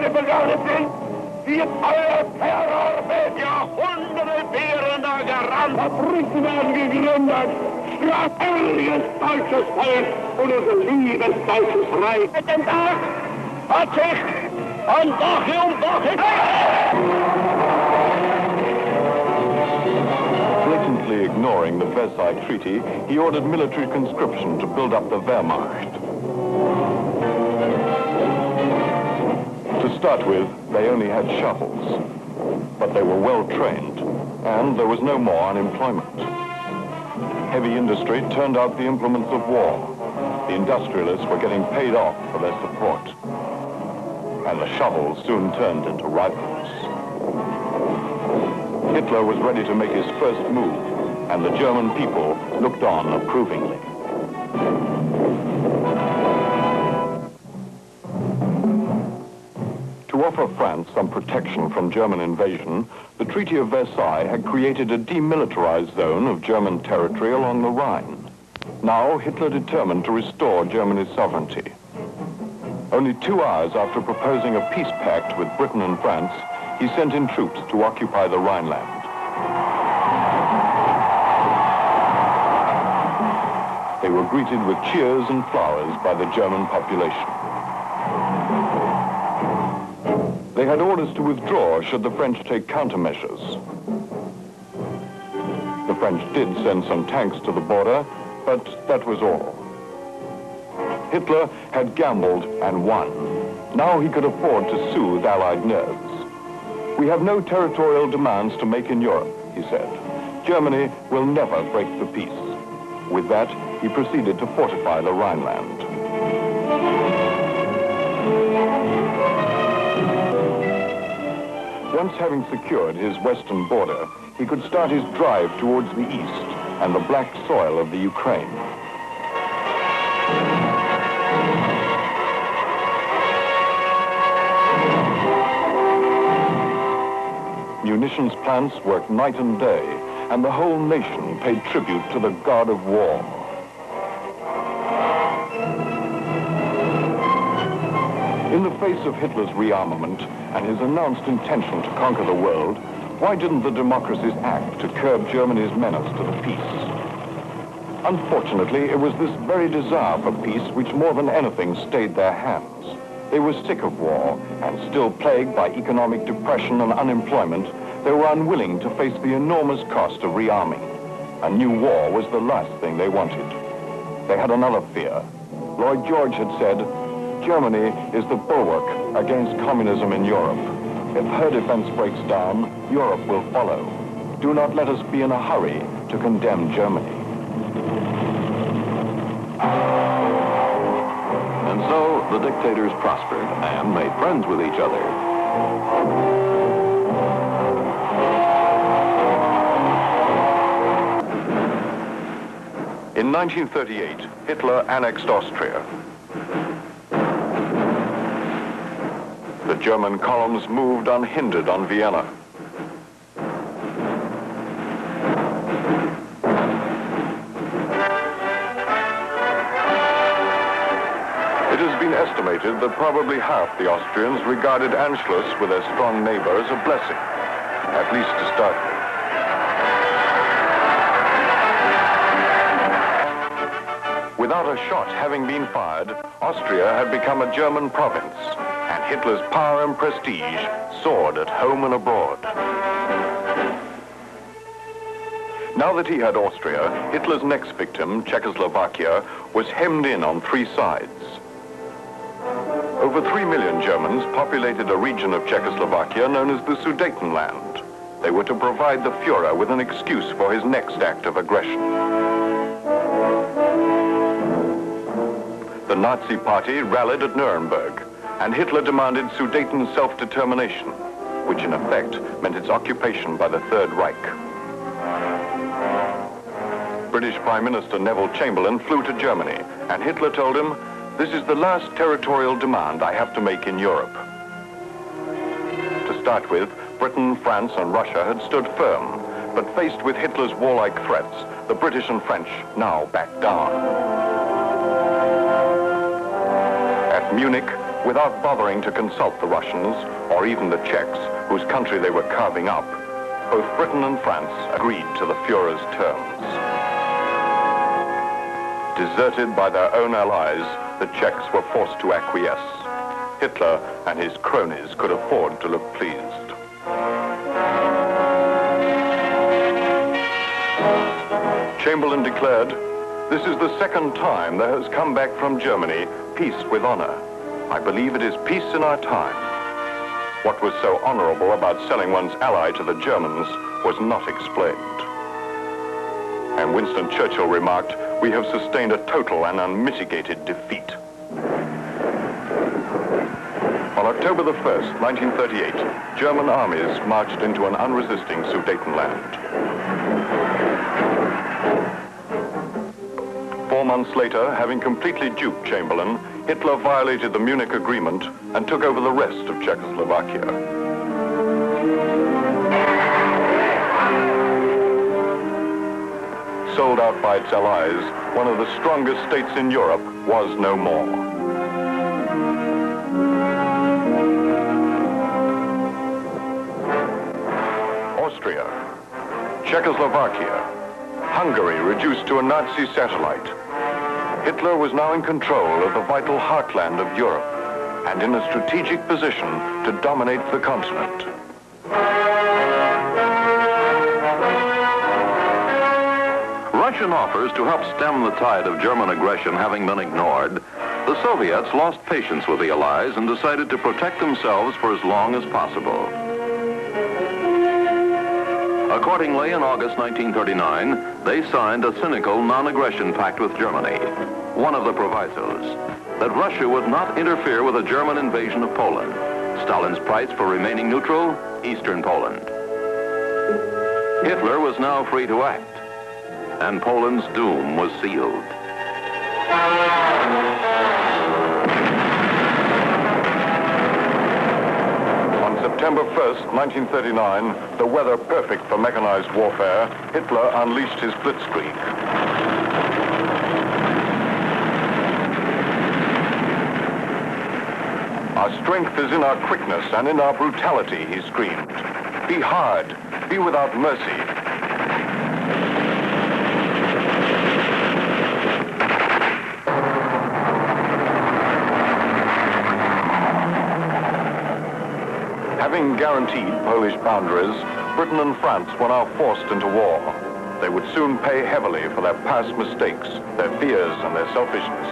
begangen sind, wird euer Terror mit Jahrhunderte währender Garant. Fabriken werden gegründet, strategisches deutsches Volk und unser liebes deutsches Reich. Mit dem Tag hat sich an Woche um Woche... Blatantly ignoring the Versailles Treaty, he ordered military conscription to build up the Wehrmacht. To start with, they only had shovels, but they were well trained, and there was no more unemployment. Heavy industry turned out the implements of war. The industrialists were getting paid off for their support, and the shovels soon turned into rifles. Hitler was ready to make his first move, and the German people looked on approvingly. To offer France some protection from German invasion, the Treaty of Versailles had created a demilitarized zone of German territory along the Rhine. Now, Hitler determined to restore Germany's sovereignty. Only 2 hours after proposing a peace pact with Britain and France, he sent in troops to occupy the Rhineland. They were greeted with cheers and flowers by the German population. They had orders to withdraw should the French take countermeasures. The French did send some tanks to the border, but that was all. Hitler had gambled and won. Now he could afford to soothe Allied nerves. We have no territorial demands to make in Europe, he said. Germany will never break the peace. With that, he proceeded to fortify the Rhineland. Once having secured his western border, he could start his drive towards the east and the black soil of the Ukraine. Munitions plants worked night and day, and the whole nation paid tribute to the god of war. In the face of Hitler's rearmament and his announced intention to conquer the world, why didn't the democracies act to curb Germany's menace to the peace? Unfortunately, it was this very desire for peace which more than anything stayed their hands. They were sick of war, and still plagued by economic depression and unemployment, they were unwilling to face the enormous cost of rearming. A new war was the last thing they wanted. They had another fear. Lloyd George had said, "Germany is the bulwark against communism in Europe. If her defense breaks down, Europe will follow. Do not let us be in a hurry to condemn Germany." And so the dictators prospered and made friends with each other. In 1938, Hitler annexed Austria. The German columns moved unhindered on Vienna. It has been estimated that probably half the Austrians regarded Anschluss with their strong neighbor as a blessing, at least to start with. Without a shot having been fired, Austria had become a German province, and Hitler's power and prestige soared at home and abroad. Now that he had Austria, Hitler's next victim, Czechoslovakia, was hemmed in on 3 sides. Over 3 million Germans populated a region of Czechoslovakia known as the Sudetenland. They were to provide the Führer with an excuse for his next act of aggression. The Nazi Party rallied at Nuremberg, and Hitler demanded Sudeten self-determination, which in effect meant its occupation by the Third Reich. British Prime Minister Neville Chamberlain flew to Germany, and Hitler told him, "This is the last territorial demand I have to make in Europe." To start with, Britain, France, and Russia had stood firm, but faced with Hitler's warlike threats, the British and French now backed down. At Munich, without bothering to consult the Russians or even the Czechs, whose country they were carving up, both Britain and France agreed to the Führer's terms. Deserted by their own allies, the Czechs were forced to acquiesce. Hitler and his cronies could afford to look pleased. Chamberlain declared, "This is the second time there has come back from Germany peace with honor. I believe it is peace in our time." What was so honorable about selling one's ally to the Germans was not explained. And Winston Churchill remarked, "We have sustained a total and unmitigated defeat." On October the 1st, 1938, German armies marched into an unresisting Sudetenland. 4 months later, having completely duped Chamberlain, Hitler violated the Munich Agreement and took over the rest of Czechoslovakia. Sold out by its allies, one of the strongest states in Europe was no more. Austria, Czechoslovakia, Hungary reduced to a Nazi satellite. Hitler was now in control of the vital heartland of Europe and in a strategic position to dominate the continent. Russian offers to help stem the tide of German aggression having been ignored, the Soviets lost patience with the Allies and decided to protect themselves for as long as possible. Accordingly, in August 1939, they signed a cynical non-aggression pact with Germany. One of the provisos, that Russia would not interfere with a German invasion of Poland. Stalin's price for remaining neutral, Eastern Poland. Hitler was now free to act, and Poland's doom was sealed. September 1st, 1939, the weather perfect for mechanized warfare, Hitler unleashed his blitzkrieg. "Our strength is in our quickness and in our brutality," he screamed. "Be hard, be without mercy." Having guaranteed Polish boundaries, Britain and France were now forced into war. They would soon pay heavily for their past mistakes, their fears, and their selfishness.